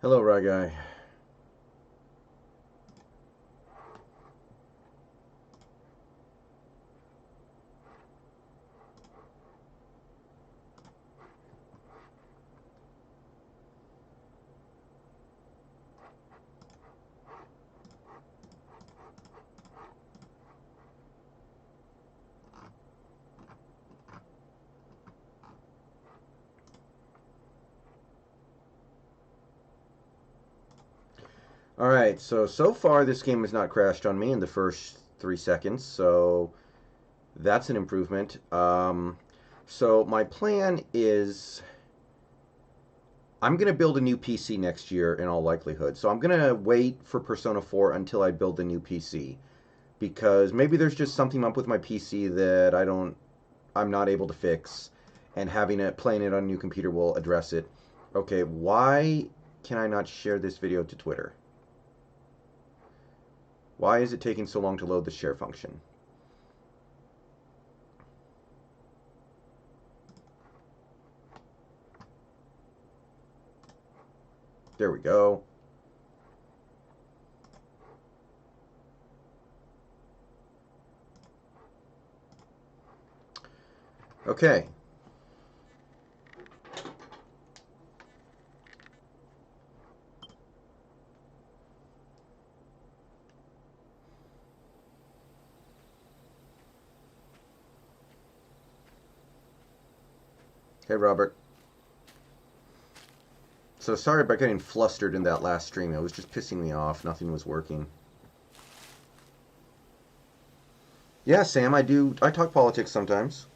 Hello, Rye Guy. Alright, so far this game has not crashed on me in the first 3 seconds, so that's an improvement. So my plan is I'm going to build a new PC next year in all likelihood. So I'm going to wait for Persona 4 until I build a new PC because maybe there's just something up with my PC that I'm not able to fix, and having it playing it on a new computer will address it. Okay, why can I not share this video to Twitter? Why is it taking so long to load the share function? There we go. Okay. Hey, Robert. So sorry about getting flustered in that last stream. It was just pissing me off. Nothing was working. Yeah, Sam, I do. I talk politics sometimes.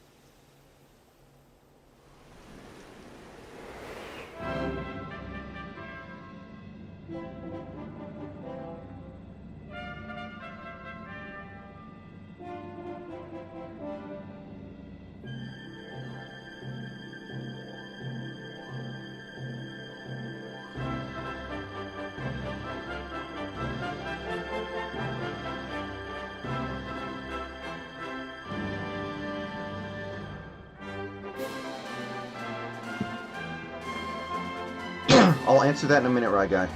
I'll answer that in a minute, Rye Guy.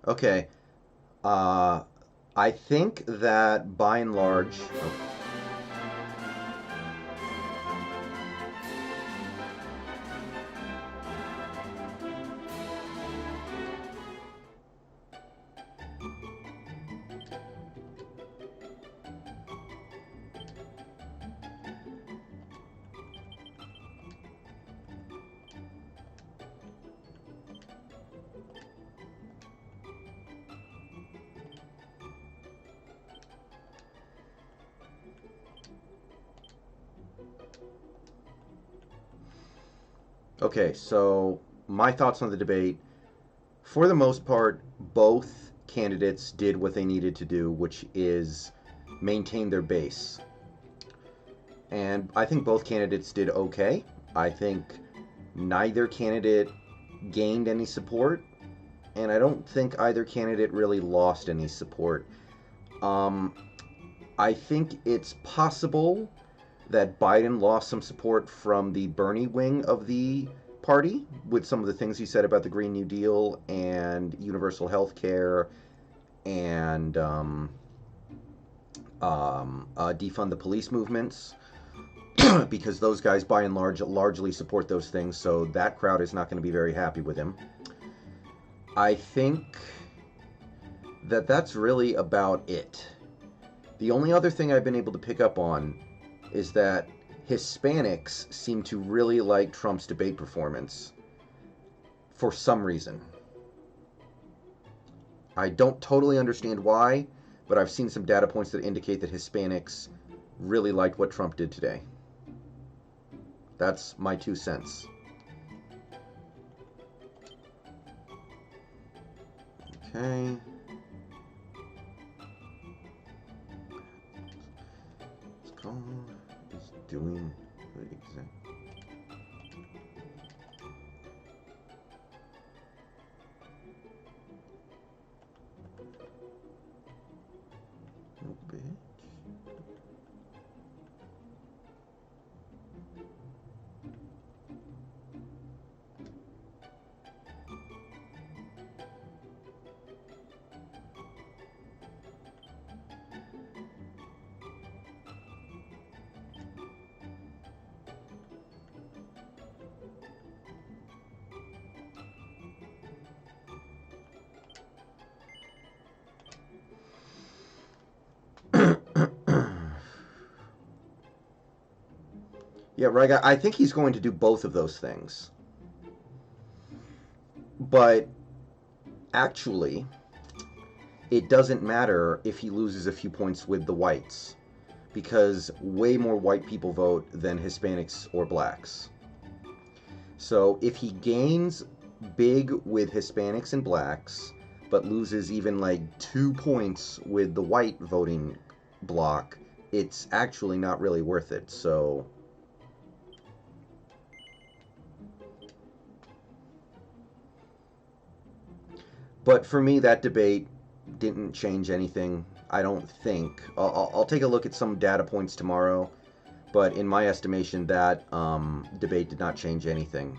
Okay. Uh, I think that by and large. Oh, okay, so my thoughts on the debate. For the most part, both candidates did what they needed to do, which is maintain their base. And I think both candidates did okay. I think neither candidate gained any support, and I don't think either candidate really lost any support. Um, I think it's possible that Biden lost some support from the Bernie wing of the party with some of the things he said about the Green New Deal and universal health care and defund the police movements, because those guys, by and large, largely support those things. So that crowd is not going to be very happy with him. I think that that's really about it. The only other thing I've been able to pick up on is that Hispanics seem to really like Trump's debate performance for some reason. I don't totally understand why, but I've seen some data points that indicate that Hispanics really liked what Trump did today. That's my 2 cents. Okay. Is doing good exactly. No bitch. Yeah, right. I think he's going to do both of those things. But actually, it doesn't matter if he loses a few points with the whites, because way more white people vote than Hispanics or blacks. So if he gains big with Hispanics and blacks, but loses even like 2 points with the white voting bloc, it's actually not really worth it. So but for me, that debate didn't change anything. I don't think. I'll take a look at some data points tomorrow, but in my estimation, that debate did not change anything.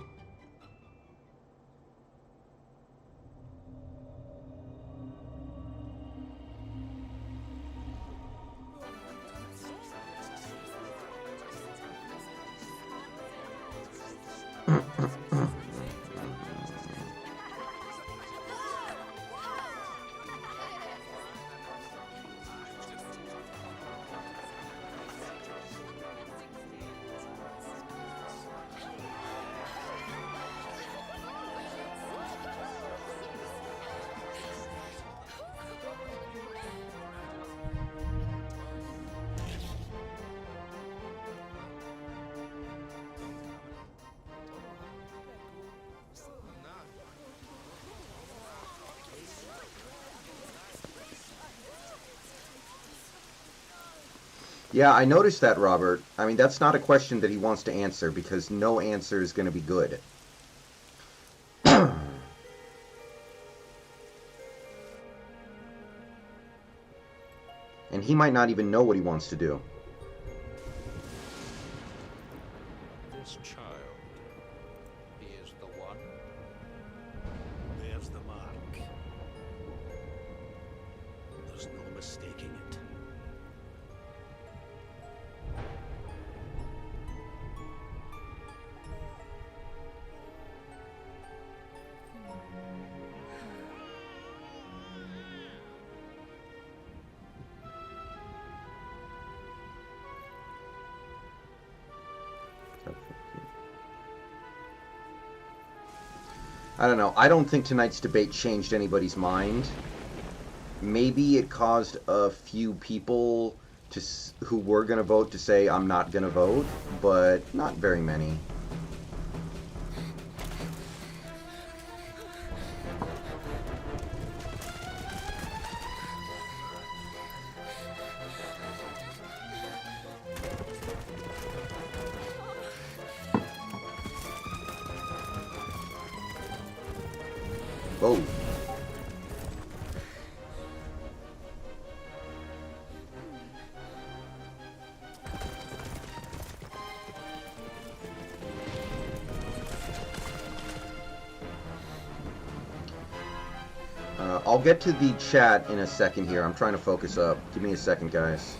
Yeah, I noticed that, Robert. I mean, that's not a question that he wants to answer because no answer is going to be good. And he might not even know what he wants to do. This child, he is the one. There's the mark. There's no mistaking it. I don't know. I don't think tonight's debate changed anybody's mind. Maybe it caused a few people who were going to vote to say, I'm not going to vote, but not very many. Oh. I'll get to the chat in a second here. I'm trying to focus up. Give me a second, guys.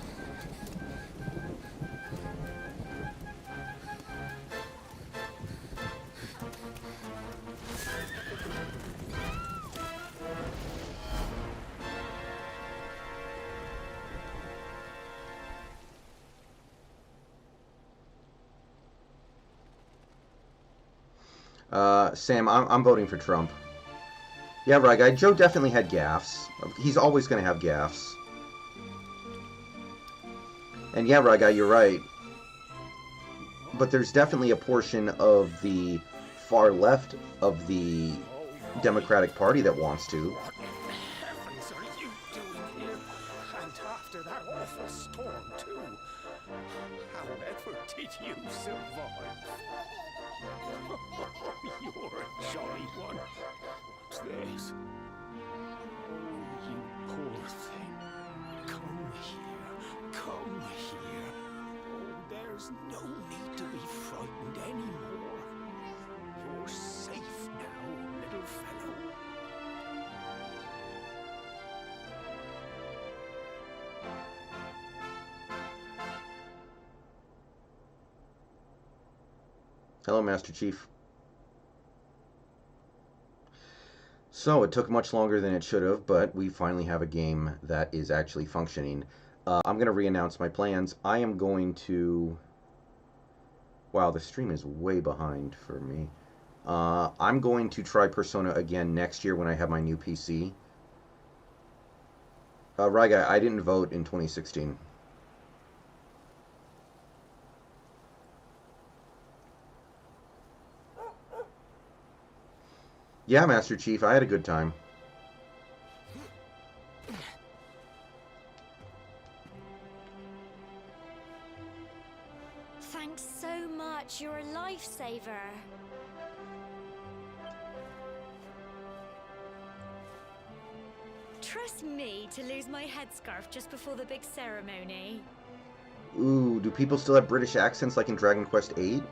Sam, I'm voting for Trump. Yeah, right, guy. Joe definitely had gaffes. He's always going to have gaffes. And yeah, right, guy, you're right. But there's definitely a portion of the far left of the Democratic Party that wants to. What in heavens are you doing here? And after that awful storm, too. However did you survive? You're a jolly one. What's this? You poor thing. Come here. Come here. Oh, there's no need to be frightened anymore. You're safe now, little fellow. Hello, Master Chief. So, it took much longer than it should have, but we finally have a game that is actually functioning. I'm going to re-announce my plans. I am going to... Wow, the stream is way behind for me. I'm going to try Persona again next year when I have my new PC. Ryga, I didn't vote in 2016. Yeah, Master Chief, I had a good time. Thanks so much. You're a lifesaver. Trust me to lose my headscarf just before the big ceremony. Ooh, do people still have British accents like in Dragon Quest VIII?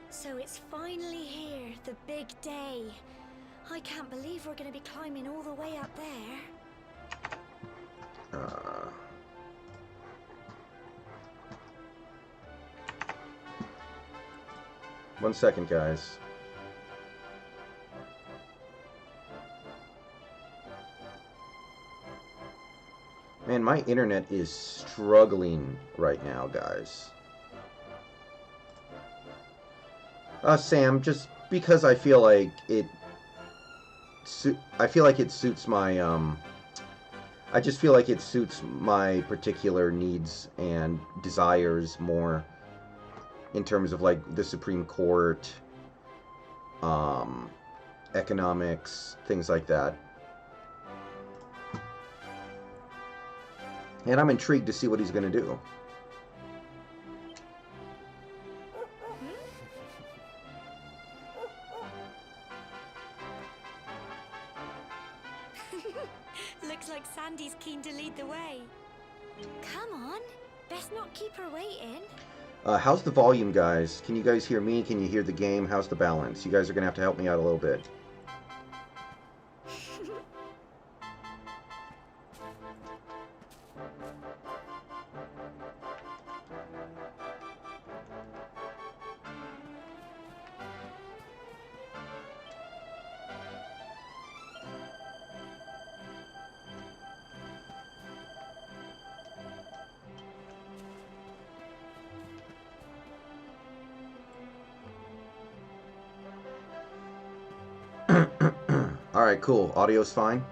So it's finally here, the big day. I can't believe we're going to be climbing all the way up there. One second, guys. Man, my internet is struggling right now, guys. Sam, just because I feel like it... I feel like it suits my, I just feel like it suits my particular needs and desires more in terms of, like, the Supreme Court, economics, things like that. And I'm intrigued to see what he's going to do. Looks like Sandy's keen to lead the way. Come on, best not keep her waiting. How's the volume, guys? Can you guys hear me? Can you hear the game? How's the balance? You guys are going to have to help me out a little bit. Alright, cool. Audio's fine?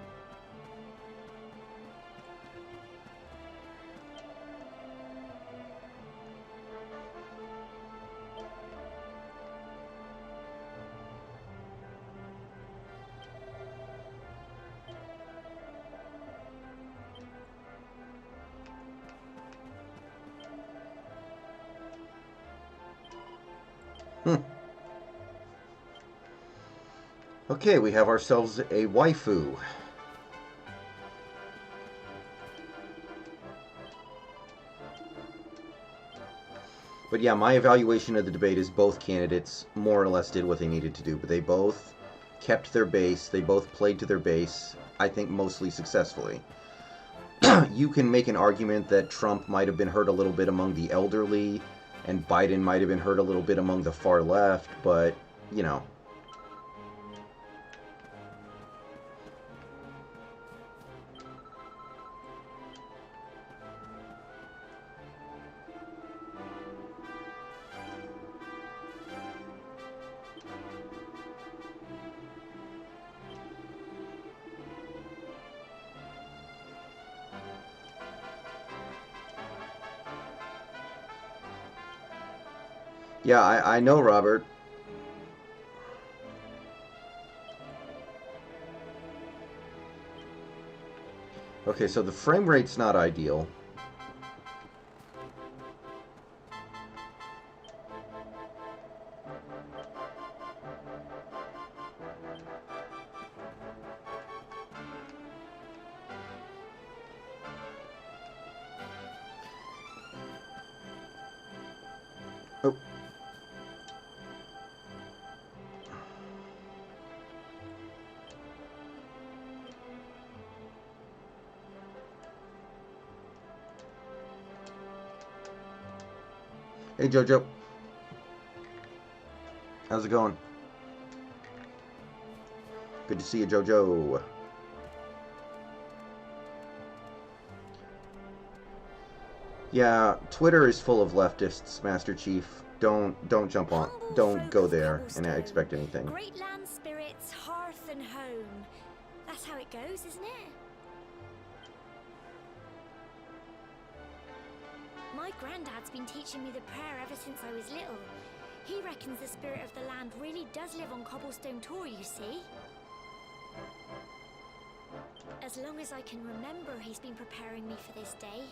Okay, we have ourselves a waifu. But yeah, my evaluation of the debate is both candidates more or less did what they needed to do, but they both kept their base. They both played to their base, I think mostly successfully. You can make an argument that Trump might have been hurt a little bit among the elderly, and Biden might have been hurt a little bit among the far left, but, you know. Yeah, I know, Robert. Okay, so the frame rate's not ideal. Oh. Hey, Jojo. How's it going? Good to see you, Jojo. Yeah, Twitter is full of leftists, Master Chief. Don't jump on. Humble Don't folk go of there and Cobblestone. expect anything. Great land spirits, hearth and home. That's how it goes, isn't it? My granddad's been teaching me the prayer ever since I was little. He reckons the spirit of the land really does live on Cobblestone Tor, you see. As long as I can remember, he's been preparing me for this day.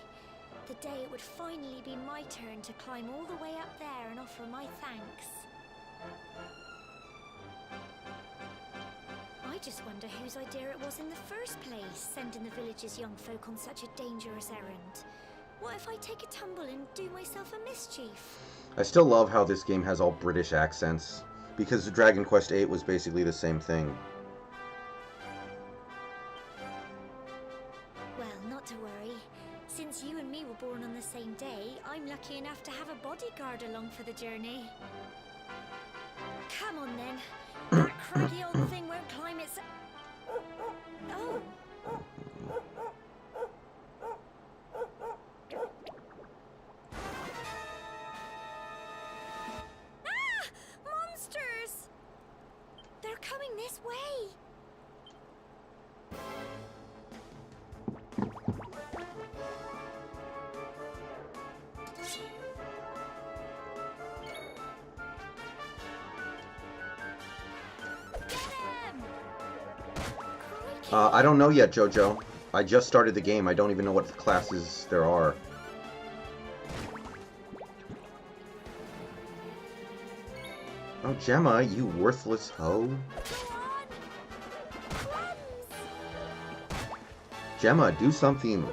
The day it would finally be my turn to climb all the way up there and offer my thanks. I just wonder whose idea it was in the first place, sending the village's young folk on such a dangerous errand. What if I take a tumble and do myself a mischief? I still love how this game has all British accents, because Dragon Quest VIII was basically the same thing. Well, not to worry. Since you and me were born on the same day, I'm lucky enough to have a bodyguard along for the journey. Come on then. That craggy old thing won't climb its... Oh. Ah! Monsters! They're coming this way. I don't know yet, Jojo. I just started the game. I don't even know what classes there are. Oh, Gemma, you worthless hoe. Gemma, do something.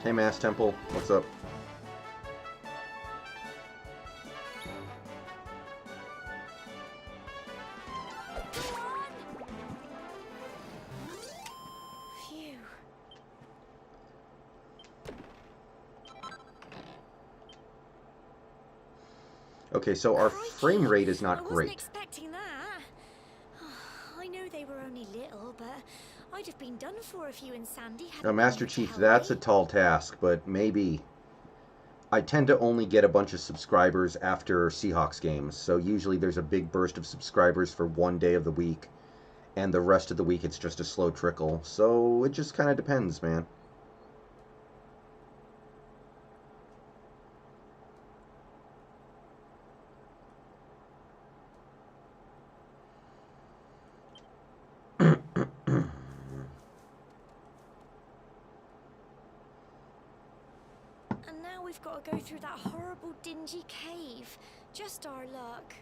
Hey, Mass Temple. What's up? Phew. Okay, so our Crikey, frame rate is not I wasn't great. expecting that. I know they were only little, but I'd have been done for if you and Sandy hadn't Now, Master been there to Chief, help that's me. a tall task, but maybe. I tend to only get a bunch of subscribers after Seahawks games, so usually there's a big burst of subscribers for one day of the week, and the rest of the week it's just a slow trickle, so it just kind of depends, man. And now we've got to go through that horrible dingy cave. Just our luck.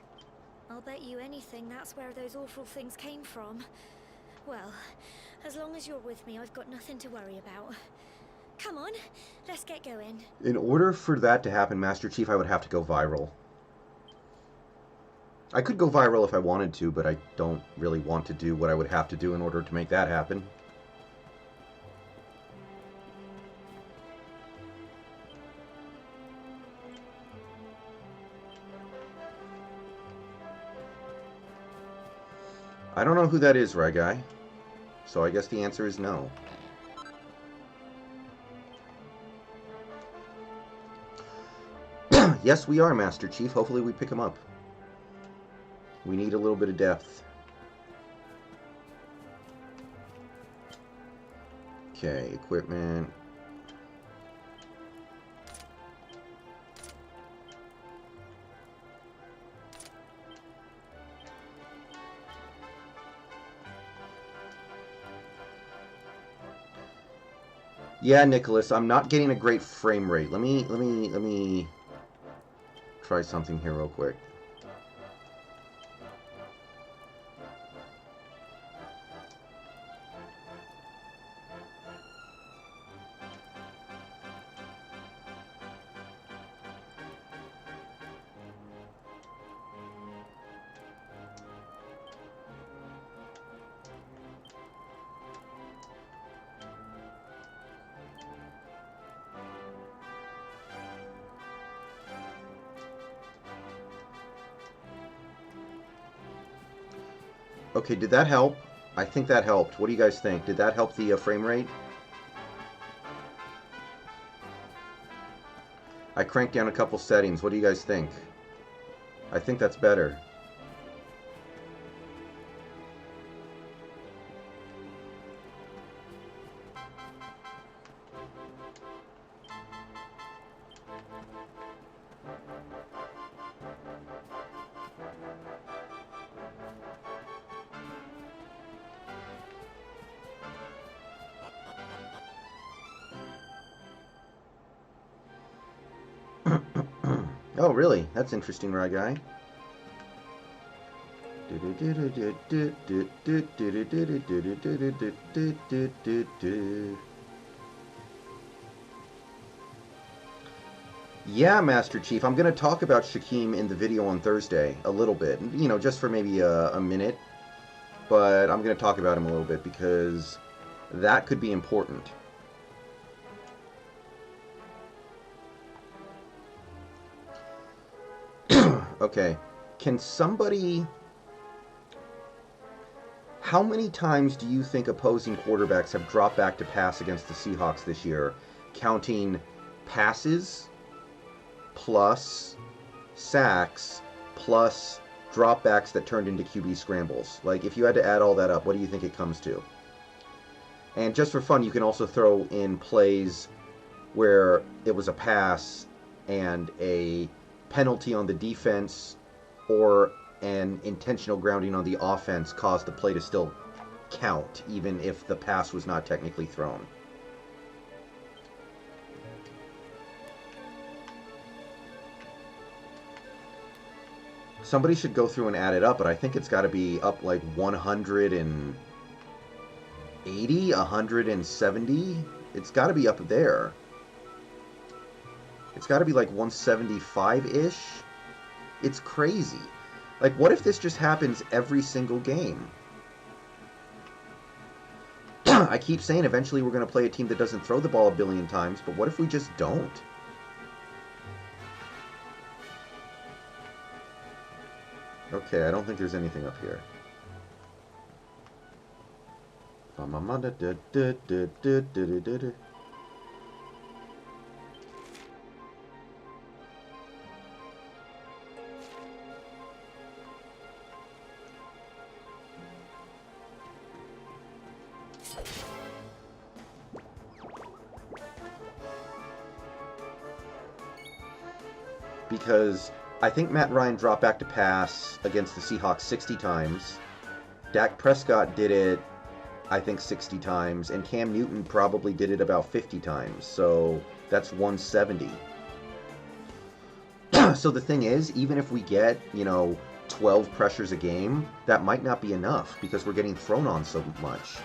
I'll bet you anything that's where those awful things came from. Well, As long as you're with me, I've got nothing to worry about. Come on, let's get going. In order for that to happen, Master Chief, I would have to go viral. I could go viral if I wanted to, but I don't really want to do what I would have to do in order to make that happen. I don't know who that is, Rai Guy. So I guess the answer is no. Yes, we are, Master Chief. Hopefully we pick him up. We need a little bit of depth. Okay, equipment. Yeah, Nicholas, I'm not getting a great frame rate. Let me try something here real quick. Okay, did that help? I think that helped. What do you guys think? Did that help the frame rate? I cranked down a couple settings. What do you guys think? I think that's better. Oh, really? That's interesting, Rai Guy. Yeah, Master Chief, I'm going to talk about Shaquem in the video on Thursday a little bit. You know, just for maybe a minute. But I'm going to talk about him a little bit because that could be important. Okay, can somebody... How many times do you think opposing quarterbacks have dropped back to pass against the Seahawks this year, counting passes plus sacks plus dropbacks that turned into QB scrambles? Like, if you had to add all that up, what do you think it comes to? And just for fun, you can also throw in plays where it was a pass and a penalty on the defense or an intentional grounding on the offense caused the play to still count, even if the pass was not technically thrown. Somebody should go through and add it up, but I think it's got to be up like 180, 170. It's got to be up there. It's got to be like 175-ish. It's crazy. Like, what if this just happens every single game? I keep saying eventually we're going to play a team that doesn't throw the ball a billion times, but what if we just don't? Okay, I don't think there's anything up here. Because I think Matt Ryan dropped back to pass against the Seahawks 60 times. Dak Prescott did it, I think, 60 times. And Cam Newton probably did it about 50 times. So that's 170. So the thing is, even if we get, 12 pressures a game, that might not be enough because we're getting thrown on so much.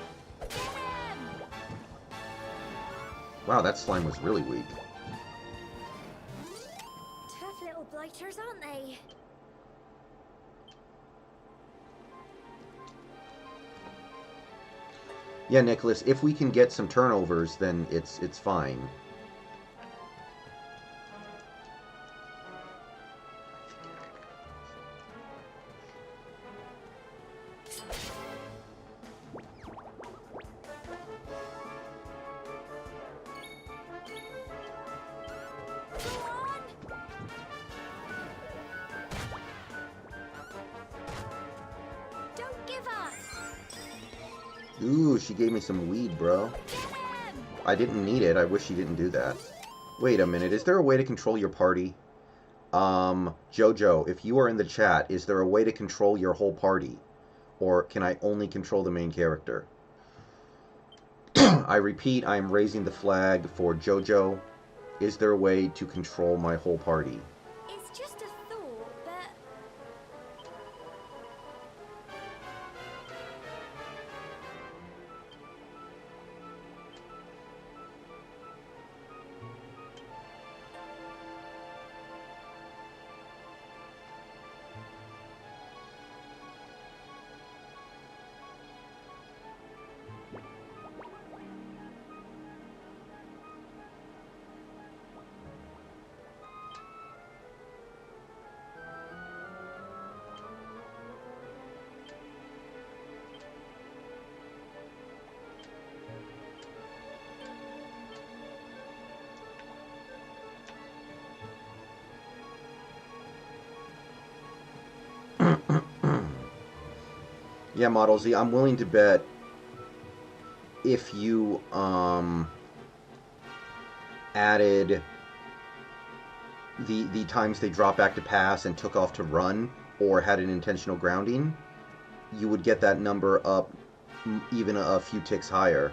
Wow, that slime was really weak. Tough little blighters, aren't they? Yeah, Nicholas, if we can get some turnovers, then it's fine. Ooh, she gave me some weed, bro. I didn't need it. I wish she didn't do that. Wait a minute. Is there a way to control your party? Jojo, if you are in the chat, is there a way to control your whole party? Or can I only control the main character? I repeat, I am raising the flag for Jojo. Is there a way to control my whole party? It's just a thought, but Yeah, Model Z, I'm willing to bet if you added the times they dropped back to pass and took off to run, or had an intentional grounding, you would get that number up even a few ticks higher.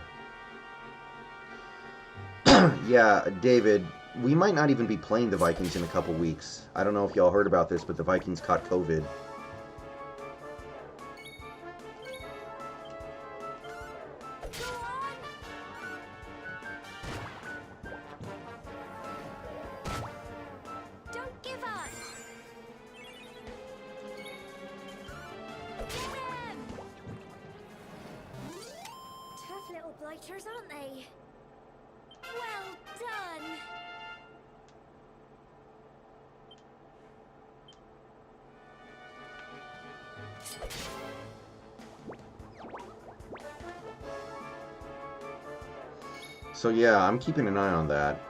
Yeah, David, we might not even be playing the Vikings in a couple weeks. I don't know if y'all heard about this, but the Vikings caught COVID. don't give up. Tough little blighters, aren't they? Well done. So yeah, I'm keeping an eye on that.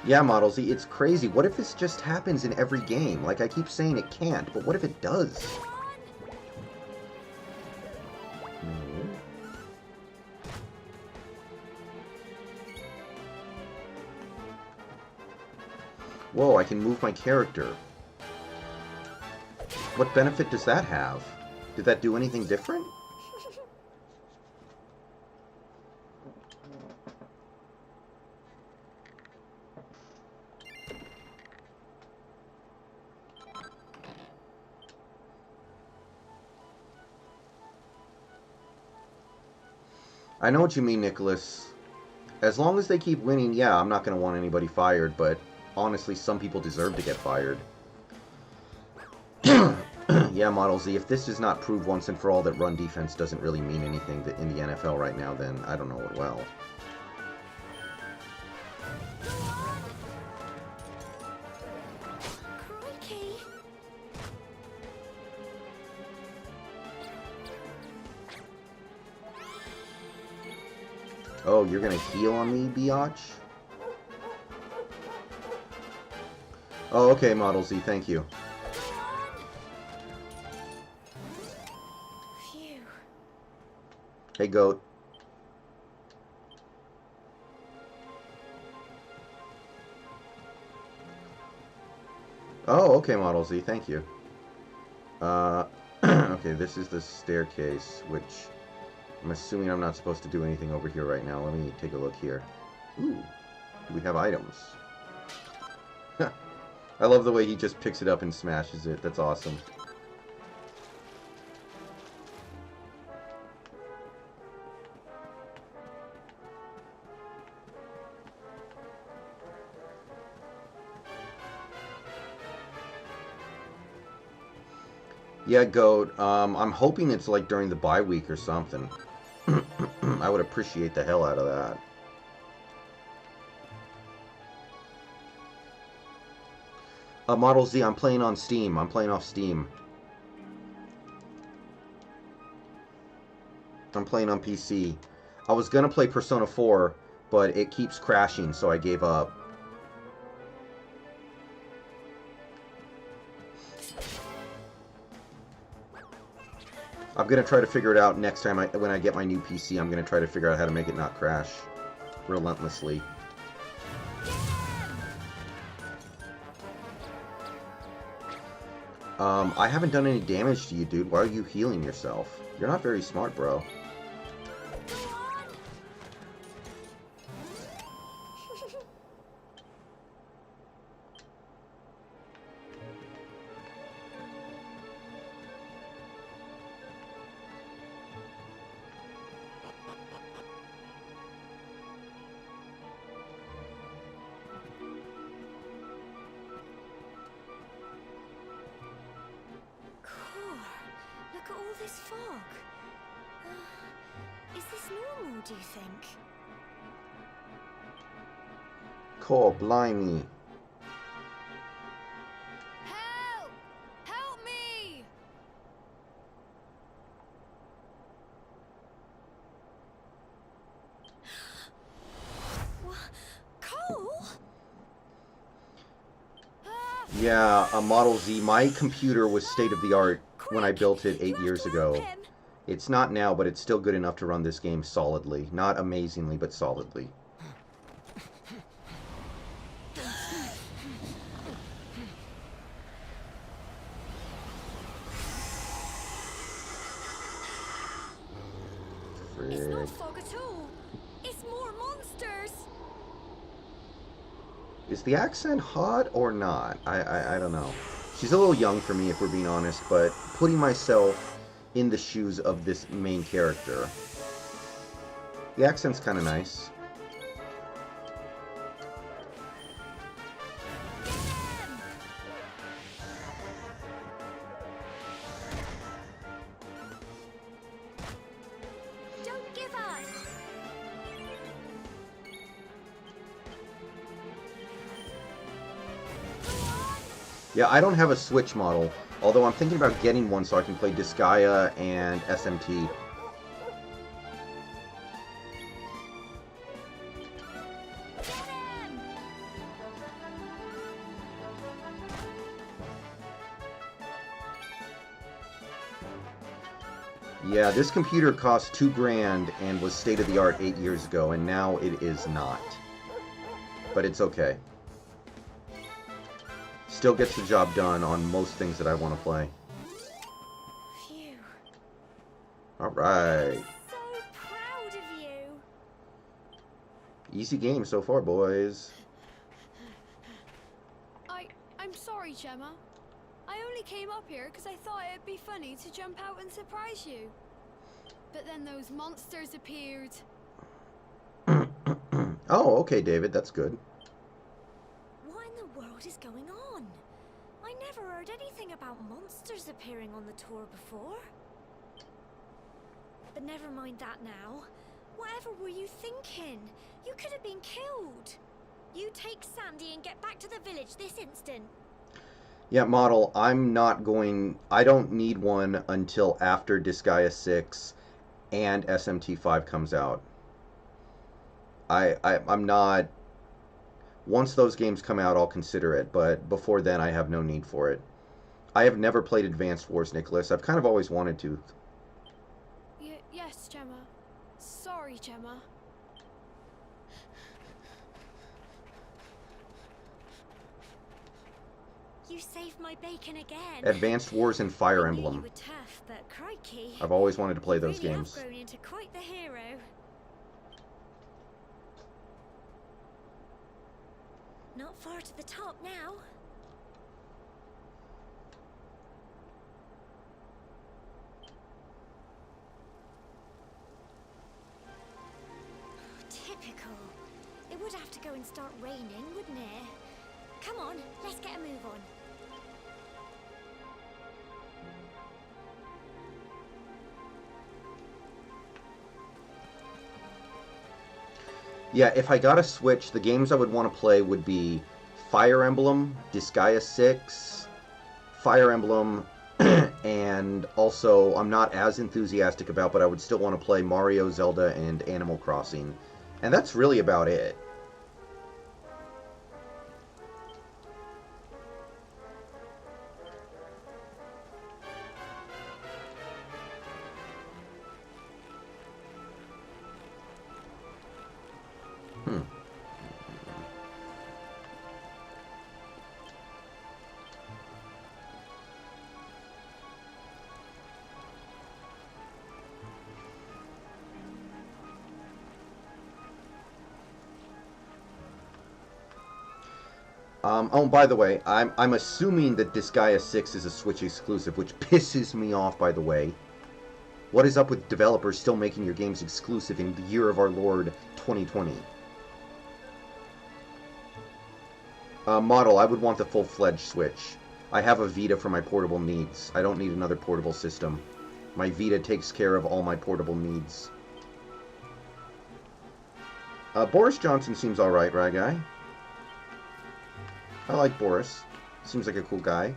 Yeah, Model Z, it's crazy. What if this just happens in every game? Like, I keep saying it can't, but what if it does? Whoa, I can move my character. What benefit does that have? Did that do anything different? I know what you mean, Nicholas. As long as they keep winning, yeah, I'm not going to want anybody fired, but honestly, some people deserve to get fired. Yeah, Model Z, if this does not prove once and for all that run defense doesn't really mean anything in the NFL right now, then I don't know what will. Crikey. Oh, you're going to heal on me, Biatch? Oh, okay, Model Z, thank you. Phew. Hey, Goat. Oh, okay, Model Z, thank you. Okay, this is the staircase, which I'm assuming I'm not supposed to do anything over here right now. Let me take a look here. Ooh, we have items. I love the way he just picks it up and smashes it. That's awesome. Yeah, Goat. I'm hoping it's like during the bye week or something. I would appreciate the hell out of that. Model Z, I'm playing on Steam. I'm playing off Steam. I'm playing on PC. I was gonna play Persona 4, but it keeps crashing, so I gave up. I'm gonna try to figure it out next time when I get my new PC. I'm gonna try to figure out how to make it not crash relentlessly. I haven't done any damage to you, dude. Why are you healing yourself? You're not very smart, bro. Look at all this fog. Is this normal, do you think? Cool, blimey. Help! Help me! What? Cole? Yeah, a Model Z. My computer was state-of-the-art when I built it 8 years ago. It's not now, but it's still good enough to run this game solidly. Not amazingly, but solidly. It's not fog at all. It's more monsters. Is the accent hot or not? I don't know. She's a little young for me, if we're being honest, but putting myself in the shoes of this main character, the accent's kind of nice. Don't give up. Yeah, I don't have a Switch model, although I'm thinking about getting one so I can play Disgaea and SMT. Yeah, this computer cost $2,000 and was state-of-the-art 8 years ago, and now it is not. But it's okay. Still gets the job done on most things that I want to play. Phew. Alright. So proud of you. Easy game so far, boys. I'm sorry, Gemma. I only came up here because I thought it'd be funny to jump out and surprise you. But then those monsters appeared. Oh, okay, David, that's good. What in the world is going on? I never heard anything about monsters appearing on the tour before. But never mind that now. Whatever were you thinking? You could have been killed. You take Sandy and get back to the village this instant. Yeah, model, I don't need one until after Disgaea 6 and SMT5 comes out. I'm not... Once those games come out, I'll consider it, but before then, I have no need for it. I have never played Advanced Wars, Nicholas. I've kind of always wanted to. Yes, Gemma. Sorry, Gemma. You saved my bacon again. Advanced Wars and Fire I knew Emblem. you were tough, but crikey. I've always wanted to play those really games. have grown into quite the hero. Not far to the top now. Typical. It would have to go and start raining, wouldn't it? Come on, let's get a move on. Yeah, if I got a Switch, the games I would want to play would be Fire Emblem, Disgaea 6, Fire Emblem, and also I'm not as enthusiastic about, but I would still want to play Mario, Zelda, and Animal Crossing. And that's really about it. Hmm. Oh, by the way, I'm assuming that Disgaea 6 is a Switch exclusive, which pisses me off, by the way. What is up with developers still making your games exclusive in the year of our Lord 2020? Model, I would want the full-fledged Switch. I have a Vita for my portable needs. I don't need another portable system. My Vita takes care of all my portable needs. Boris Johnson seems alright, right, guy? I like Boris. Seems like a cool guy.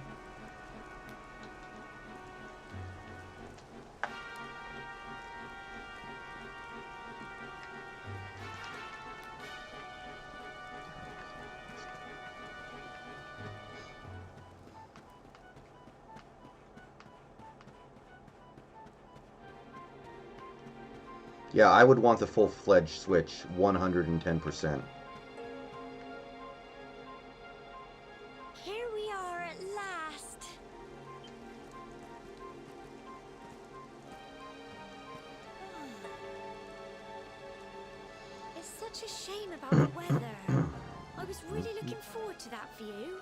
Yeah, I would want the full-fledged Switch, 110%. Here we are at last. It's such a shame about the weather. I was really looking forward to that view.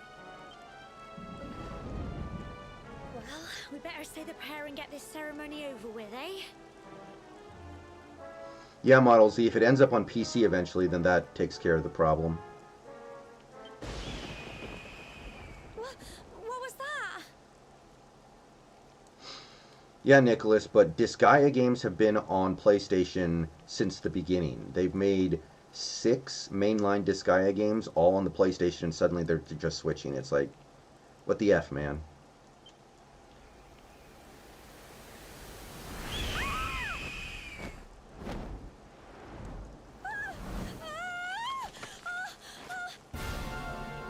Well, we better say the prayer and get this ceremony over with, eh? Yeah, Model Z, if it ends up on PC eventually, then that takes care of the problem. What was that? Yeah, Nicholas, but Disgaea games have been on PlayStation since the beginning. They've made 6 mainline Disgaea games all on the PlayStation, and suddenly they're just switching. It's like, what the F, man?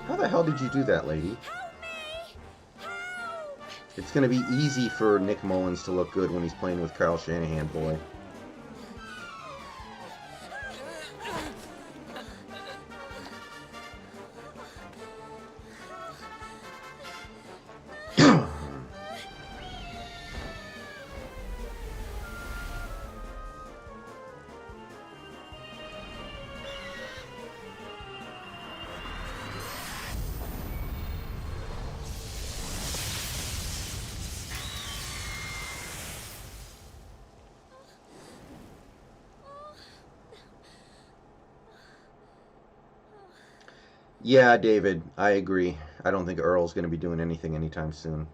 How the hell did you do that, lady? Help me! Help! It's gonna be easy for Nick Mullins to look good when he's playing with Kyle Shanahan, boy. Yeah, David, I agree. I don't think Earl's going to be doing anything anytime soon.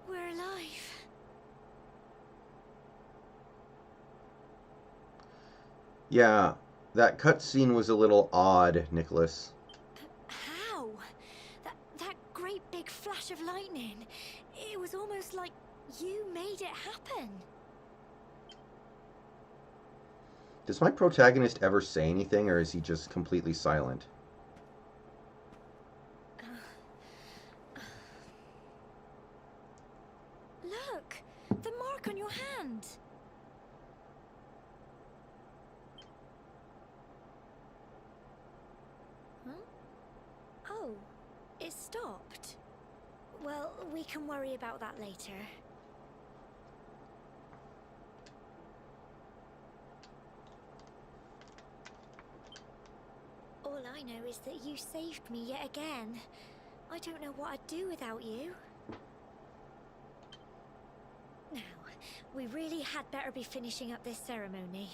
We're alive. Yeah, that cutscene was a little odd, Nicholas. How? That great big flash of lightning. It was almost like you made it happen. Does my protagonist ever say anything, or is he just completely silent? Look, the mark on your hand. Huh? Oh, it stopped. Well, we can worry about that later. All I know is that you saved me yet again. I don't know what I'd do without you. Now, we really had better be finishing up this ceremony.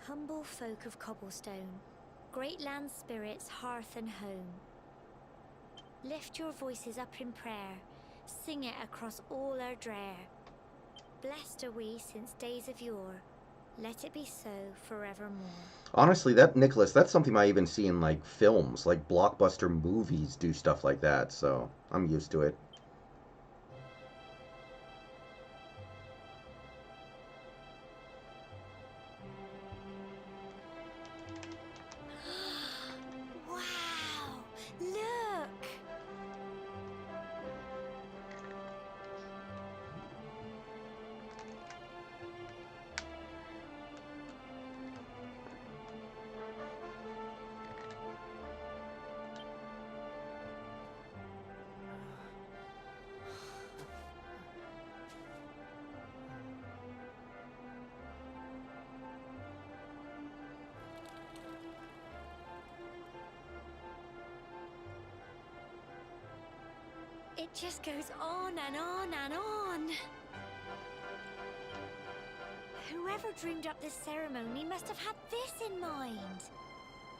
Humble folk of cobblestone, great land spirits, hearth and home. Lift your voices up in prayer, sing it across all our drear. blessed are we since days of yore. Let it be so forevermore. Honestly, that Nicholas, that's something I even see in like films, like blockbuster movies do stuff like that, so I'm used to it. Wow! Look! It just goes on and on and on. Whoever dreamed up this ceremony must have had this in mind.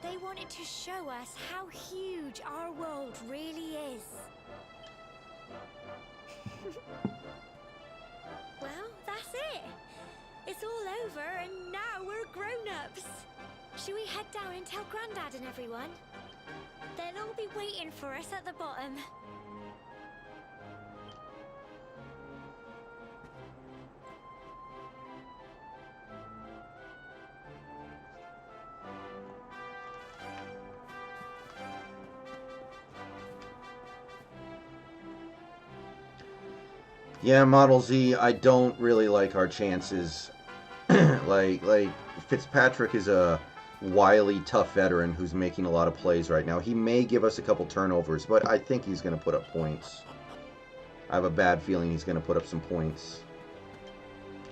They wanted to show us how huge our world really is. Well, that's it. It's all over and now we're grown-ups. Should we head down and tell Grandad and everyone? They'll all be waiting for us at the bottom. Yeah, Model Z, I don't really like our chances. like Fitzpatrick is a wily, tough veteran who's making a lot of plays right now. He may give us a couple turnovers, but I think he's going to put up points. I have a bad feeling he's going to put up some points.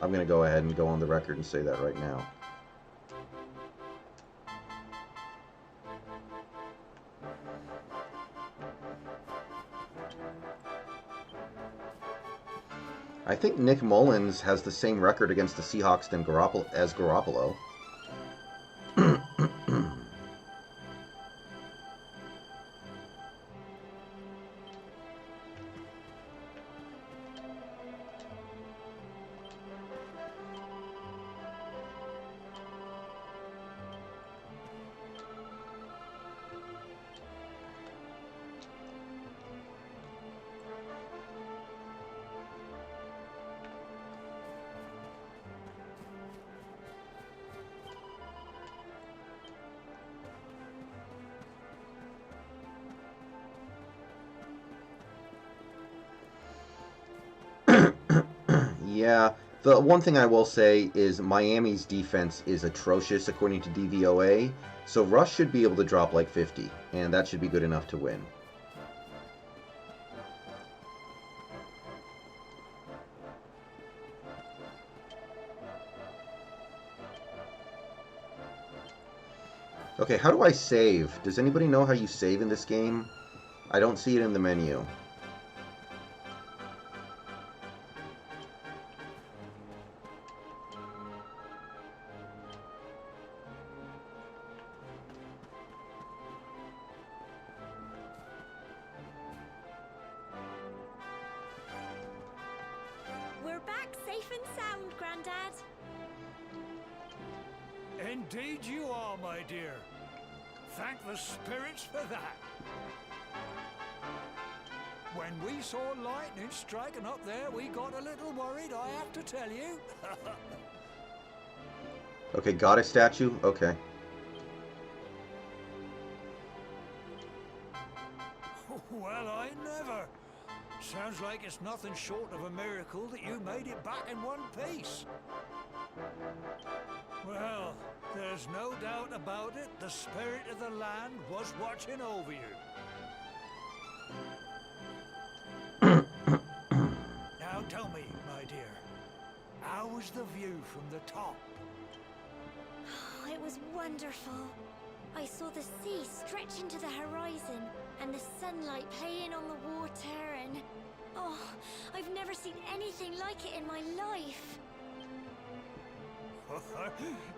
I'm going to go ahead and go on the record and say that right now. I think Nick Mullins has the same record against the Seahawks than Garoppolo. Yeah, the one thing I will say is Miami's defense is atrocious according to DVOA, so Russ should be able to drop like 50, and that should be good enough to win. Okay, how do I save? Does anybody know how you save in this game? I don't see it in the menu. We're back safe and sound, Grandad. Indeed you are, my dear. Thank the spirits for that. When we saw lightning striking up there, we got a little worried, I have to tell you. Okay, got a statue? Okay. Well, I never. Sounds like it's nothing short of a miracle that you made it back in one piece. Well, there's no doubt about it, the spirit of the land was watching over you. Now tell me, my dear, how was the view from the top? Oh, it was wonderful. I saw the sea stretch into the horizon and the sunlight playing on the water and... Oh, I've never seen anything like it in my life.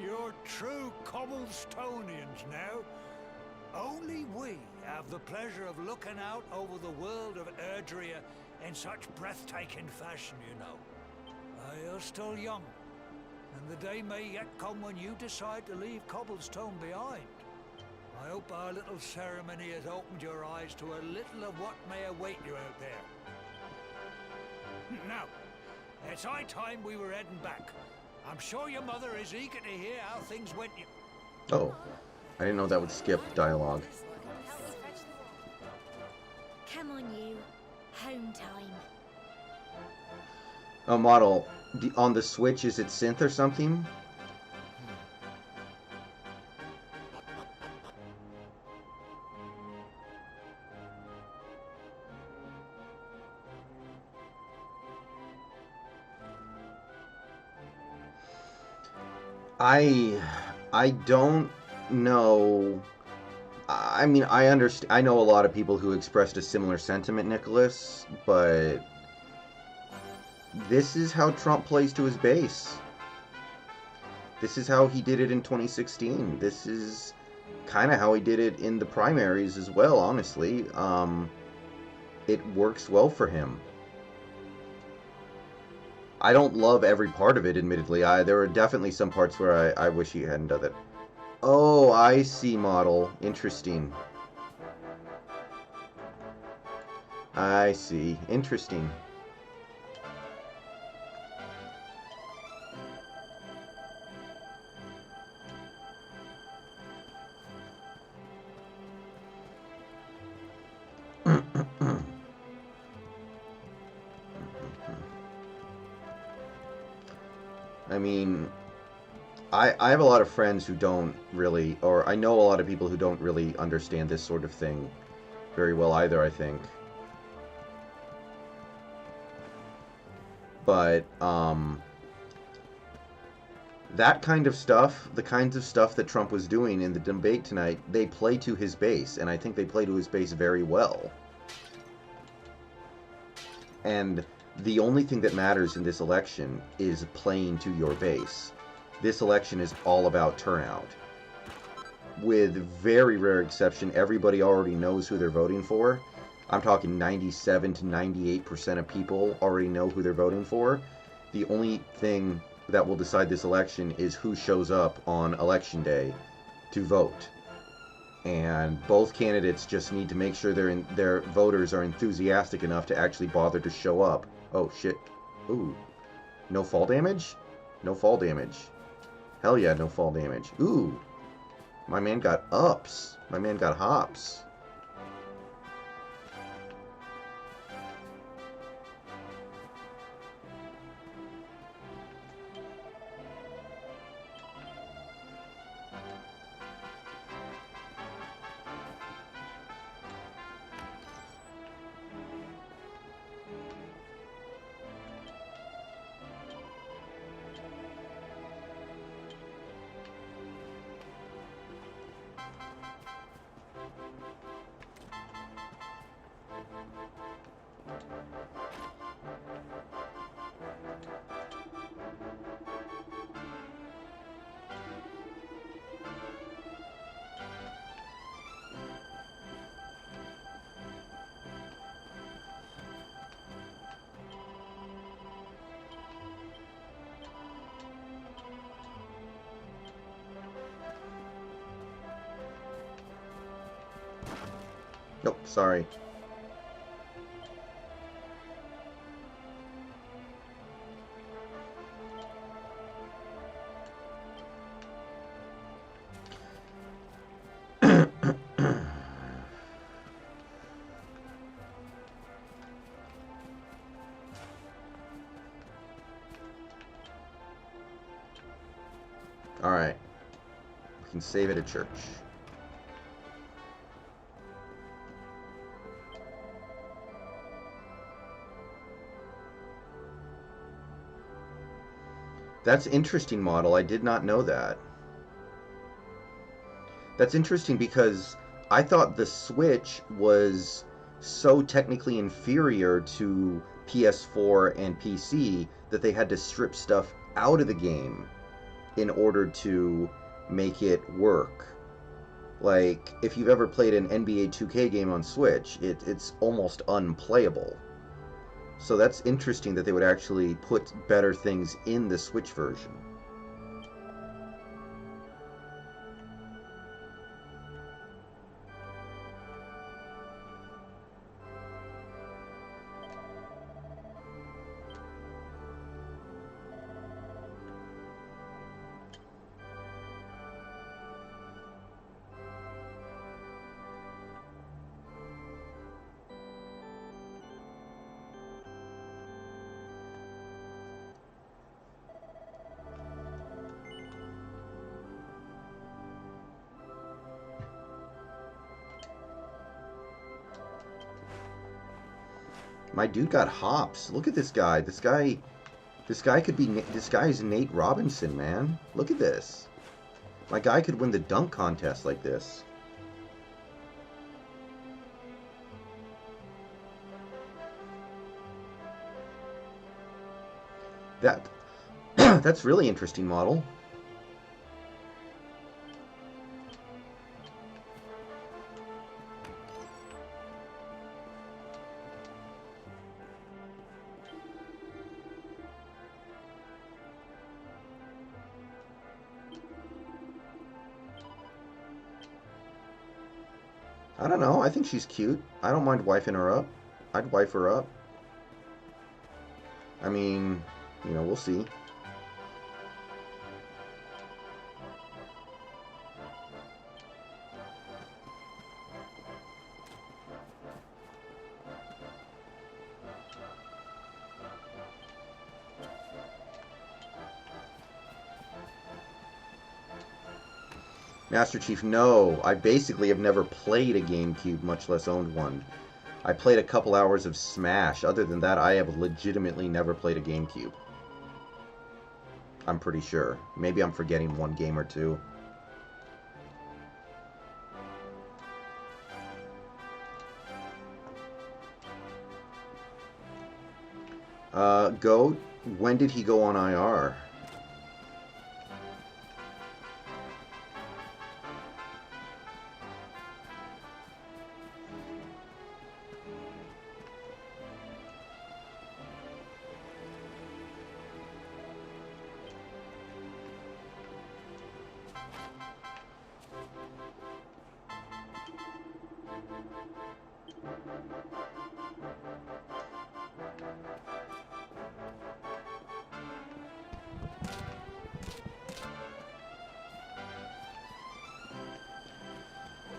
You're true Cobblestonians now. Only we have the pleasure of looking out over the world of Erdrea in such breathtaking fashion, you know. You're still young, and the day may yet come when you decide to leave Cobblestone behind. I hope our little ceremony has opened your eyes to a little of what may await you out there. Now, it's high time we were heading back. I'm sure your mother is eager to hear how things went. Oh, I didn't know that would skip dialogue. Come on, you. Home time. A model on the Switch, is it synth or something? I don't know. I mean, I understand. I know a lot of people who expressed a similar sentiment, Nicholas, but this is how Trump plays to his base. This is how he did it in 2016. This is kind of how he did it in the primaries as well, honestly. It works well for him. I don't love every part of it, admittedly. There are definitely some parts where I wish he hadn't done it. Oh, I see, model. Interesting. I see. Interesting. I mean, I have a lot of friends who don't really, or I know a lot of people who don't really understand this sort of thing very well either, I think. But, that kind of stuff, the kinds of stuff that Trump was doing in the debate tonight, they play to his base, and I think they play to his base very well. And the only thing that matters in this election is playing to your base. This election is all about turnout. With very rare exception, everybody already knows who they're voting for. I'm talking 97 to 98% of people already know who they're voting for. The only thing that will decide this election is who shows up on election day to vote. And both candidates just need to make sure their voters are enthusiastic enough to actually bother to show up. Oh, shit. Ooh. No fall damage? No fall damage. Hell yeah, no fall damage. Ooh. My man got ups. My man got hops. Nope, sorry. Alright. We can save it at church. That's interesting, model. I did not know that. That's interesting because I thought the Switch was so technically inferior to PS4 and PC that they had to strip stuff out of the game in order to make it work. Like, if you've ever played an NBA 2K game on Switch, it's almost unplayable. So that's interesting that they would actually put better things in the Switch version. My dude got hops. Look at this guy. This guy could be. This guy is Nate Robinson, man. Look at this. My guy could win the dunk contest like this. That that's really interesting model. I don't know. I think she's cute. I don't mind wifing her up. I'd wife her up. I mean, you know, we'll see. Master Chief, no. I basically have never played a GameCube, much less owned one. I played a couple hours of Smash. Other than that, I have legitimately never played a GameCube. I'm pretty sure. Maybe I'm forgetting one game or two. Goat, when did he go on IR?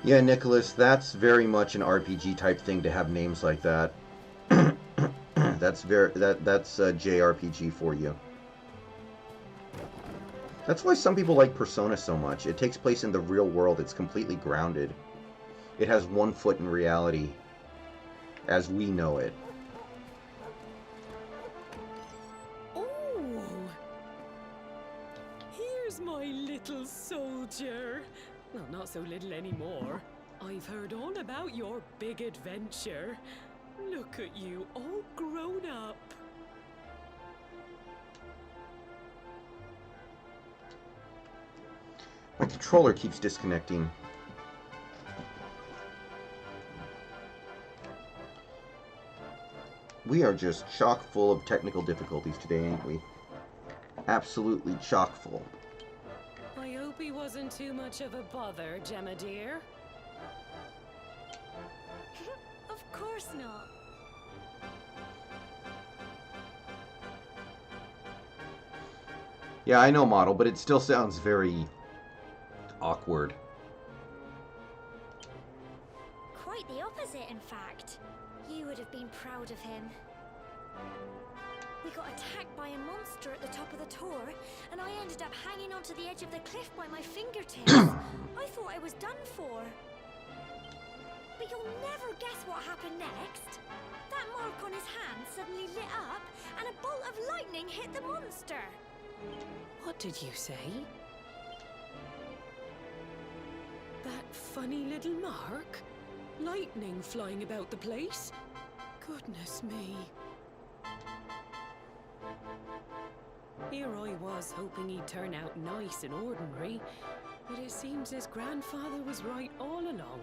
Yeah, Nicholas, that's very much an RPG type thing to have names like that. That's JRPG for you. That's why some people like Persona so much. It takes place in the real world. It's completely grounded. It has one foot in reality, as we know it. Oh, here's my little soldier. Well, not so little anymore. I've heard all about your big adventure. Look at you, all grown up. My controller keeps disconnecting. We are just chock full of technical difficulties today, ain't we? Absolutely chock full. I hope he wasn't too much of a bother, Gemma dear. Of course not. Yeah, I know, model, but it still sounds very awkward. Quite the opposite, in fact. You would have been proud of him. We got attacked by a monster at the top of the tower, and I ended up hanging onto the edge of the cliff by my fingertips. I thought I was done for. But you'll never guess what happened next. That mark on his hand suddenly lit up, and a bolt of lightning hit the monster. What did you say? That funny little mark? Lightning flying about the place? Goodness me. Here I was hoping he'd turn out nice and ordinary, but it seems his grandfather was right all along.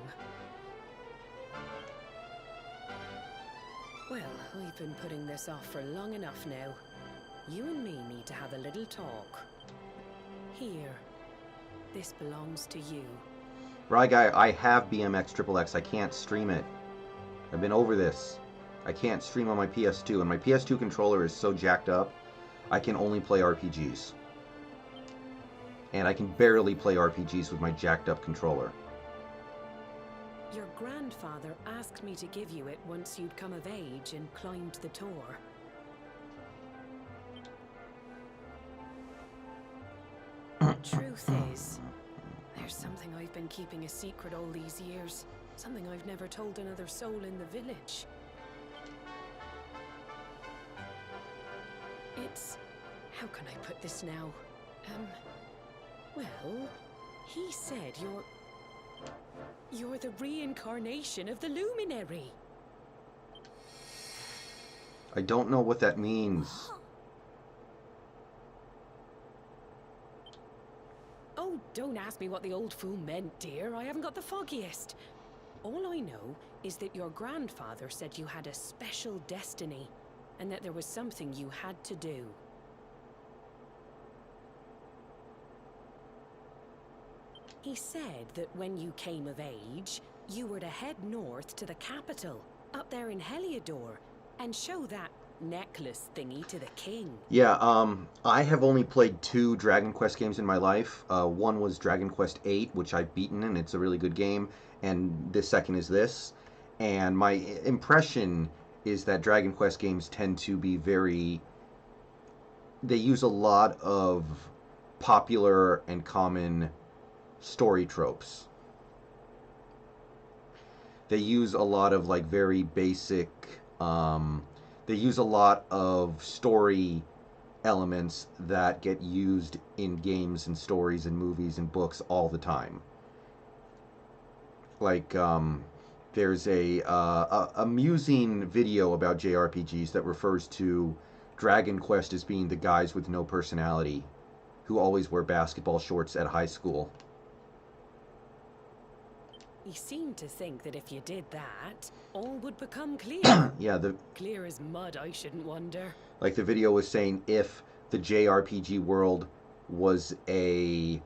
Well, I've been putting this off for long enough now. You and me need to have a little talk. Here. This belongs to you. Right, guy, I have BMX Triple X. I can't stream it. I've been over this. I can't stream on my PS2, and my PS2 controller is so jacked up, I can only play RPGs. And I can barely play RPGs with my jacked up controller. Your grandfather asked me to give you it once you'd come of age and climbed the Tor. The truth is, there's something I've been keeping a secret all these years. Something I've never told another soul in the village. It's... how can I put this now? Well, he said you're the reincarnation of the Luminary. I don't know what that means. Oh, don't ask me what the old fool meant, dear. I haven't got the foggiest. All I know is that your grandfather said you had a special destiny, and that there was something you had to do. He said that when you came of age, you were to head north to the capital, up there in Heliodor, and show that necklace thingy to the king. Yeah, I have only played 2 Dragon Quest games in my life. One was Dragon Quest VIII, which I've beaten, and it's a really good game, and the second is this. And my impression is that Dragon Quest games tend to be very... they use a lot of popular and common story tropes. They use a lot of like very basic they use a lot of story elements that get used in games and stories and movies and books all the time. Like there's a amusing video about JRPGs that refers to Dragon Quest as being the guys with no personality who always wear basketball shorts at high school. He seemed to think that if you did that, all would become clear. Yeah, Clear as mud, I shouldn't wonder. like the video was saying, if the JRPG world was a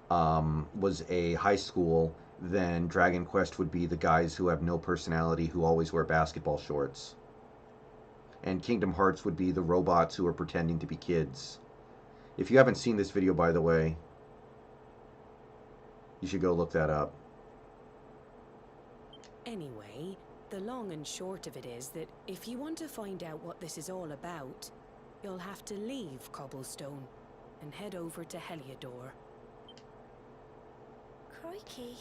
high school, then Dragon Quest would be the guys who have no personality who always wear basketball shorts. And Kingdom Hearts would be the robots who are pretending to be kids. If you haven't seen this video, by the way, you should go look that up. Anyway, the long and short of it is that if you want to find out what this is all about, you'll have to leave Cobblestone and head over to Heliodor. Crikey.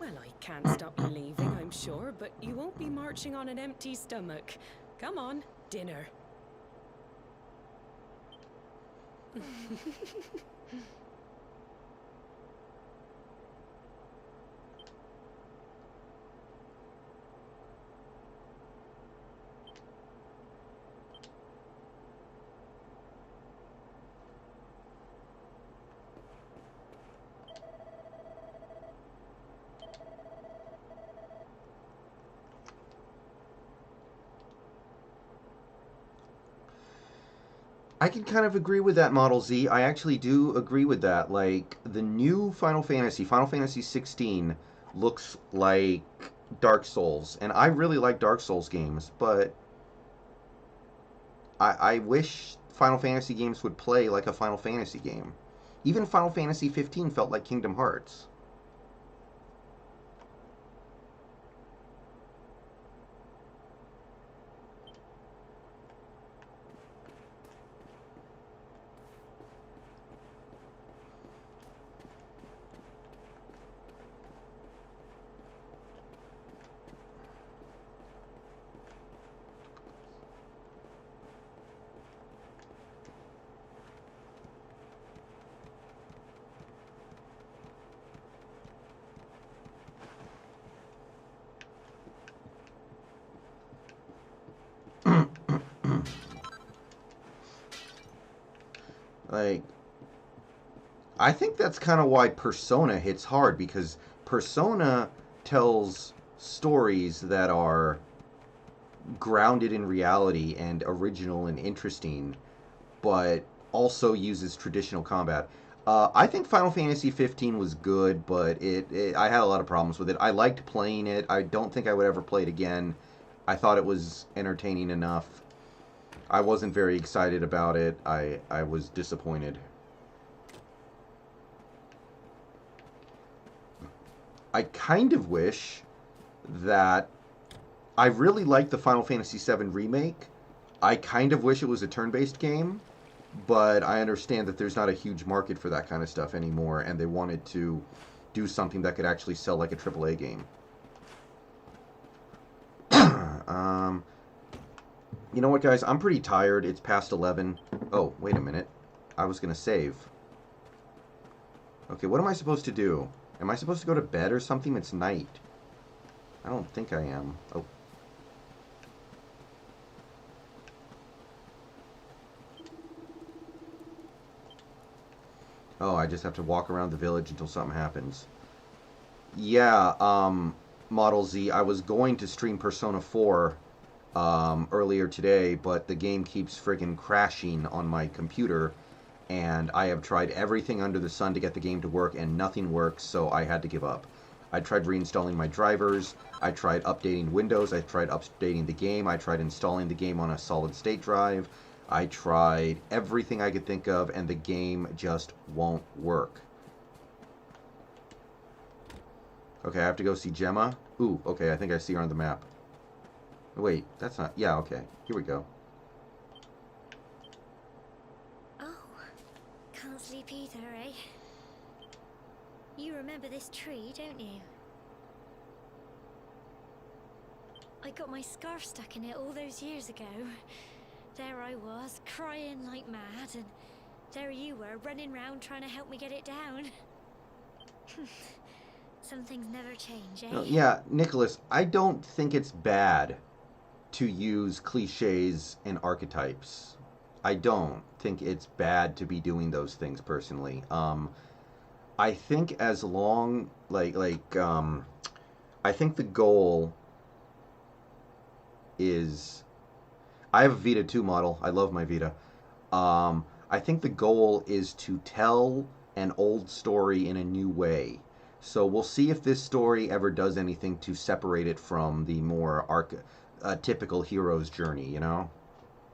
Well, I can't stop you leaving, I'm sure, but you won't be marching on an empty stomach. Come on, dinner. I can kind of agree with that, Model Z. I actually do agree with that. Like, the new Final Fantasy 16, looks like Dark Souls. And I really like Dark Souls games, but I wish Final Fantasy games would play like a Final Fantasy game. Even Final Fantasy 15 felt like Kingdom Hearts. Like, I think that's kind of why Persona hits hard, because Persona tells stories that are grounded in reality and original and interesting, but also uses traditional combat. I think Final Fantasy 15 was good, but I had a lot of problems with it. I liked playing it. I don't think I would ever play it again. I thought it was entertaining enough. I wasn't very excited about it. I was disappointed. I kind of wish that I really like the Final Fantasy VII Remake. I kind of wish it was a turn-based game, but I understand that there's not a huge market for that kind of stuff anymore, and they wanted to do something that could actually sell like a AAA game. You know what, guys? I'm pretty tired. It's past 11. Oh, wait a minute. I was going to save. Okay, what am I supposed to do? Am I supposed to go to bed or something? It's night. I don't think I am. Oh. Oh, I just have to walk around the village until something happens. Yeah, Model Z, I was going to stream Persona 4 earlier today, but the game keeps friggin' crashing on my computer, and I have tried everything under the sun to get the game to work, and nothing works, so I had to give up. I tried reinstalling my drivers, I tried updating Windows, I tried updating the game, I tried installing the game on a solid-state drive, I tried everything I could think of, and the game just won't work. Okay, I have to go see Gemma. Ooh, okay, I think I see her on the map. Wait, that's not... Yeah, okay. Here we go. Oh, can't sleep either, eh? You remember this tree, don't you? I got my scarf stuck in it all those years ago. There I was, crying like mad, and there you were, running round trying to help me get it down. Some things never change, eh? Yeah, Nicholas, I don't think it's bad to use cliches and archetypes. I don't think it's bad to be doing those things personally. I think as long I think the goal is I have a Vita 2 model. I love my Vita. I think the goal is to tell an old story in a new way. So we'll see if this story ever does anything to separate it from the more typical hero's journey, you know?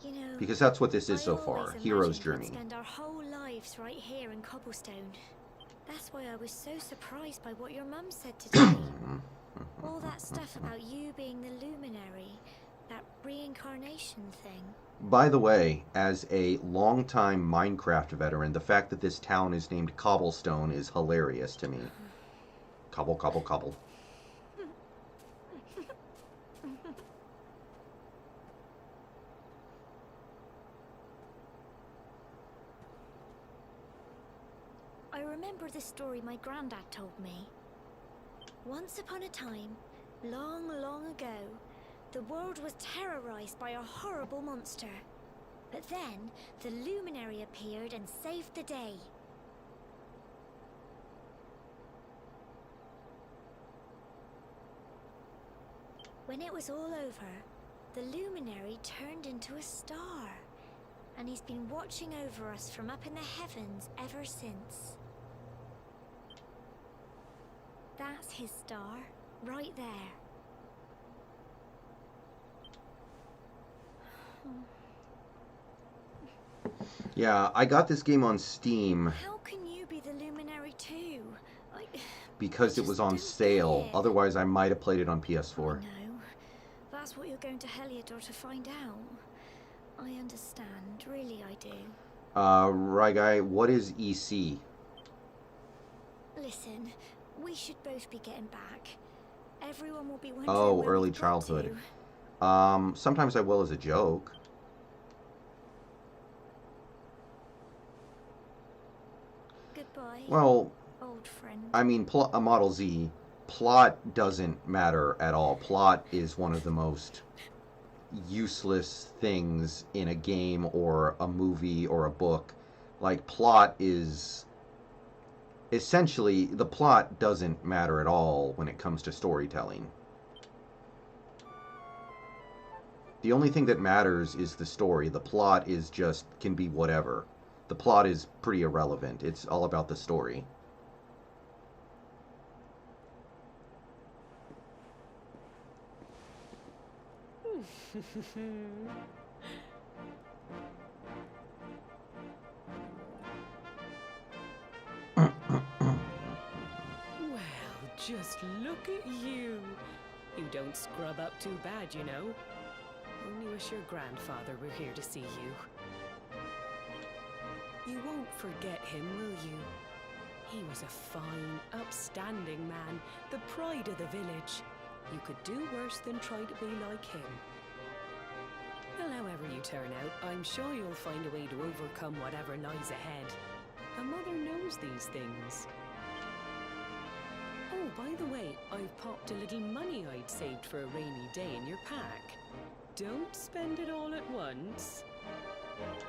You know, Because that's what this is so I far, always hero's imagined journey. we'd spend our whole lives right here in Cobblestone. That's why I was so surprised by what your mum said today. All that stuff about you being the luminary, that reincarnation thing. By the way, as a longtime Minecraft veteran, the fact that this town is named Cobblestone is hilarious to me. Cobble, cobble, cobble. I remember the story my granddad told me. Once upon a time, long, long ago, the world was terrorized by a horrible monster. But then, the luminary appeared and saved the day. When it was all over, the luminary turned into a star. And he's been watching over us from up in the heavens ever since. That's his star, right there. Yeah, I got this game on Steam How can you be the luminary too? because I it was just on don't sale. get it. Otherwise, I might have played it on PS4. No, that's what you're going to Heliodor to find out. I understand, really I do. Right, guy, what is EC? Listen, we should both be getting back. Everyone will be wondering Oh, where early we've got childhood. to. Sometimes I will as a joke. Goodbye, Well, old friend. I mean, a Model Z, plot doesn't matter at all. Plot is one of the most useless things in a game or a movie or a book. Like, plot is essentially, the plot doesn't matter at all when it comes to storytelling. The only thing that matters is the story. The plot is just, can be whatever. The plot is pretty irrelevant. It's all about the story. Well, just look at you. You don't scrub up too bad, you know. Only wish your grandfather were here to see you. You won't forget him, will you? He was a fine, upstanding man, the pride of the village. You could do worse than try to be like him. Well, however you turn out, I'm sure you'll find a way to overcome whatever lies ahead. A mother knows these things. Oh, by the way, I've popped a little money I'd saved for a rainy day in your pack. Don't spend it all at once.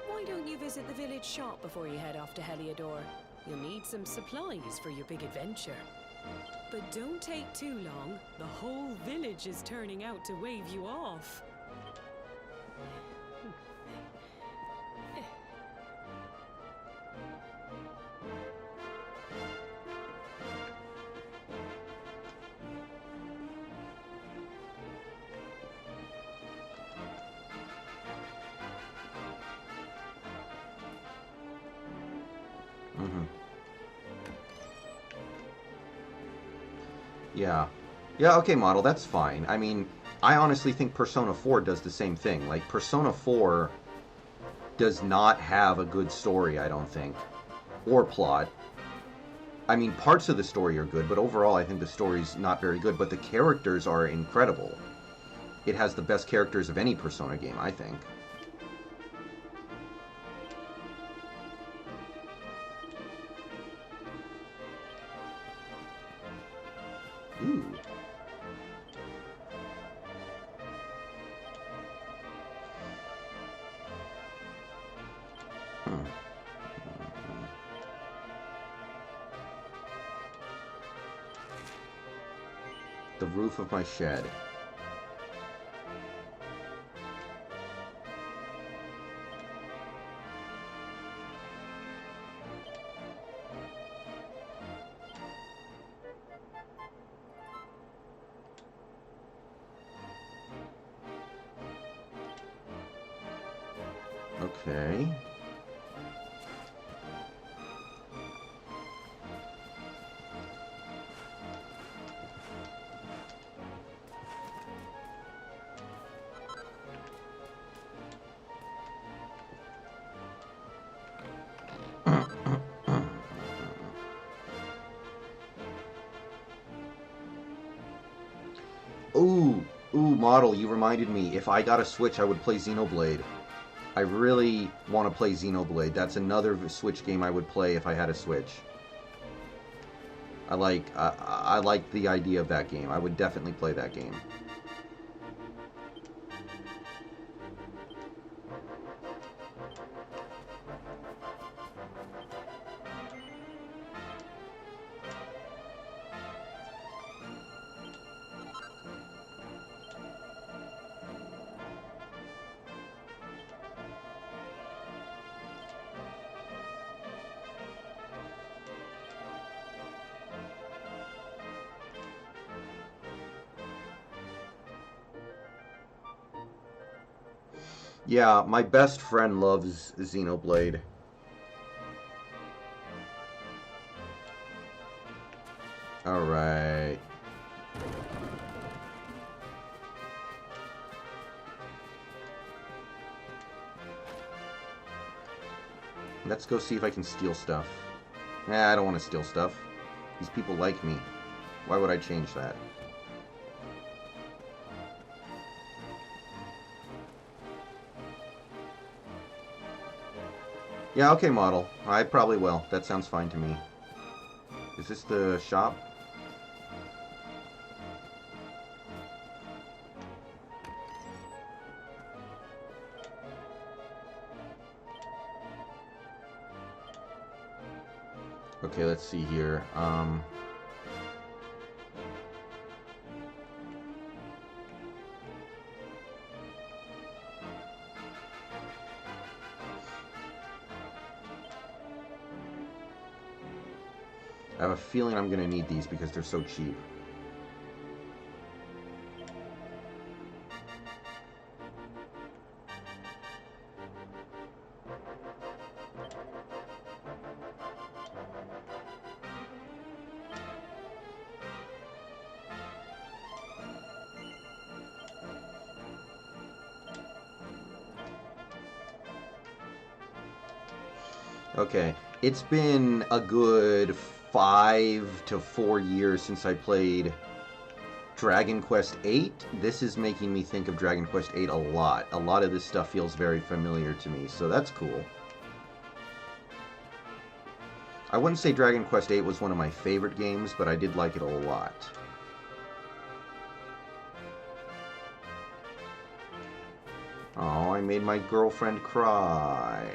Why don't you visit the village shop before you head off to Heliodor? You'll need some supplies for your big adventure. But don't take too long. The whole village is turning out to wave you off. Yeah. Yeah, okay, model, that's fine. I mean, I honestly think Persona 4 does the same thing. Like, Persona 4 does not have a good story, I don't think. Or plot. I mean, parts of the story are good, but overall I think the story's not very good. But the characters are incredible. It has the best characters of any Persona game, I think. Ooh. The roof of my shed. Okay. Ooh, model, you reminded me. If I got a Switch, I would play Xenoblade. I really want to play Xenoblade. That's another Switch game I would play if I had a Switch. I like the idea of that game. I would definitely play that game. Yeah, my best friend loves Xenoblade. Alright. Let's go see if I can steal stuff. Nah, I don't want to steal stuff. These people like me. Why would I change that? Yeah, okay, model. I probably will. That sounds fine to me. Is this the shop? Okay, let's see here. I have a feeling I'm going to need these because they're so cheap. Okay, it's been a good 5 to 4 years since I played Dragon Quest VIII. This is making me think of Dragon Quest VIII a lot. A lot of this stuff feels very familiar to me, so that's cool. I wouldn't say Dragon Quest VIII was one of my favorite games, but I did like it a lot. Oh, I made my girlfriend cry.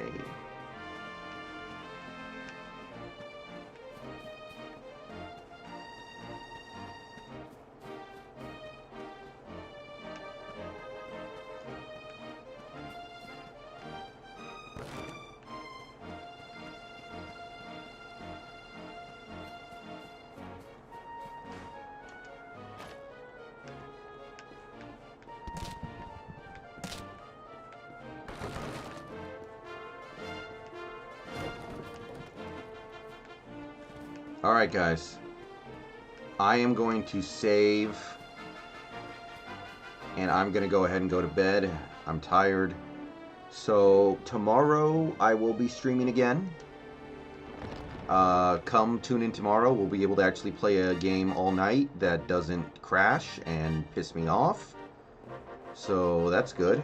Alright, guys. I am going to save. And I'm going to go ahead and go to bed. I'm tired. So, tomorrow I will be streaming again. Come tune in tomorrow. We'll be able to actually play a game all night that doesn't crash and piss me off. So, that's good.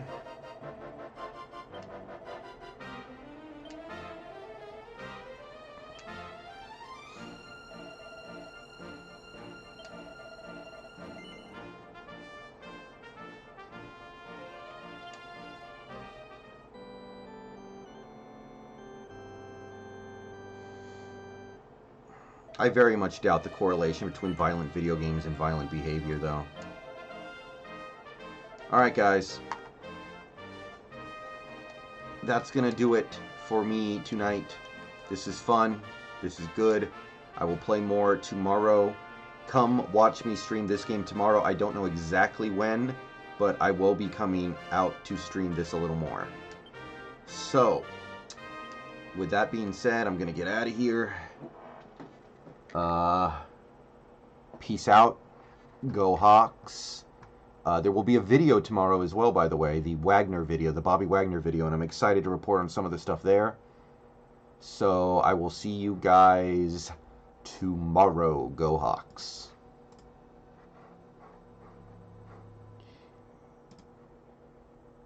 I very much doubt the correlation between violent video games and violent behavior, though. Alright, guys. That's gonna do it for me tonight. This is fun. This is good. I will play more tomorrow. Come watch me stream this game tomorrow. I don't know exactly when, but I will be coming out to stream this a little more. So, with that being said, I'm gonna get out of here. Peace out. Go Hawks. There will be a video tomorrow as well, by the way. The Wagner video, the Bobby Wagner video, and I'm excited to report on some of the stuff there. So I will see you guys tomorrow. Go Hawks.